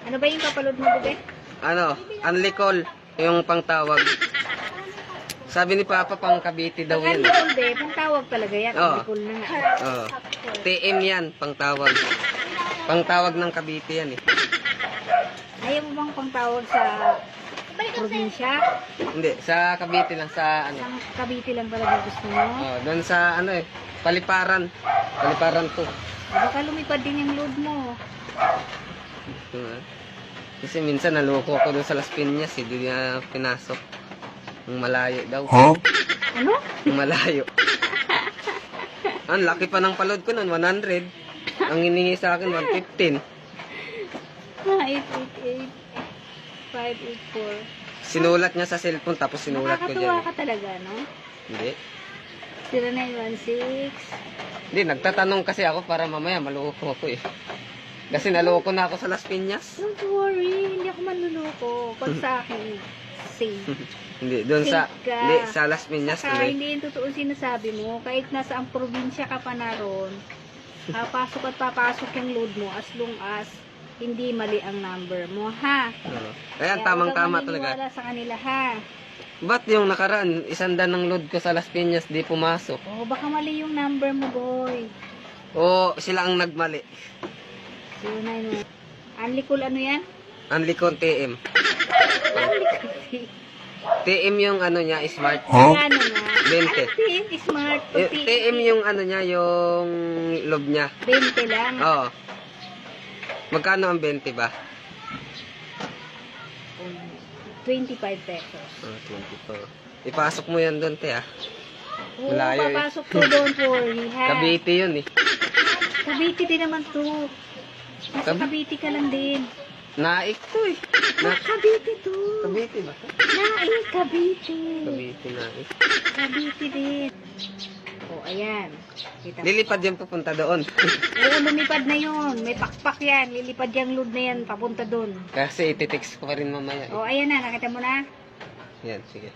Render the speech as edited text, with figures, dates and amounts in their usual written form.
Ano ba yung kapalod mo, bebe? Ano, unlicol, yung pangtawag. Sabi ni Papa, pang Cavite daw Pag yan. unlicol, be, pang tawag talaga yan. Oo. Unlicol na nga. Oo. TM yan, pangtawag. Pangtawag ng Cavite yan eh. Ayaw mo bang pang tawag sa probinsya? Hindi, sa Cavite lang, sa ano. Sa Cavite lang talaga gusto mo? Oh, doon sa ano eh, Paliparan. Paliparan to. Baka lumipad din yung load mo. Kasi minsan naloko ko doon sa Las Piñas, hindi niya pinasok. Ang malayo daw. Huh? Ano? Ang malayo. Ang laki pa ng palod ko noon, 100. Ang hiningi sa akin, 115. 888 584. Sinulat niya sa cellphone, tapos sinulat ko Nakakatuwa dyan. ka talaga, no? Hindi. 0916. Hindi, nagtatanong kasi ako para mamaya maloko ako eh. Kasi naloko na ako sa Las Piñas. Don't worry, hindi ako manluloko. Pag sa akin, safe. Hindi, doon sa, Safe ka. hindi, sa Las Piñas. Saka Tuloy. hindi yung totoo sinasabi mo. Kahit nasa ang probinsya ka pa naroon, pasok at papasok yung load mo as long as hindi mali ang number mo, ha? Oo. Kaya Ayan, tamang-tama huwag kang talaga. maniniwala sa kanila, ha? Ba't yung nakaraan, 100 ng load ko sa Las Piñas, di pumasok? Oh, baka mali yung number mo, boy. O sila ang nagmali. 091. Unlicol ano yan? Unlicon TM. TM yung ano niya, smart. Huh? Ano nga? 20. TM smart. TM yung ano niya, yung loob niya. 20 lang. Oo. Magkano ang 20 ba? 25 pesos. Oh, 24. Ipasok mo yan doon, te, ah. Oo, Malayo eh. papasok ko, don't worry, ha? Cavite yun, eh. Cavite din naman to. Nasa Cavite ka lang din. Naik to, eh. Cavite to. Cavite ba? Naik, Cavite. Cavite, Naik. Cavite din. O, ayan. Kita mo. Lilipad yung pupunta doon. Oo, lumipad na yun. May pakpak yan. Lilipad yung load na yan. Papunta dun. Kasi ititext ko pa rin mamaya, eh. O, ayan na. Nakita mo na? Yan, sige.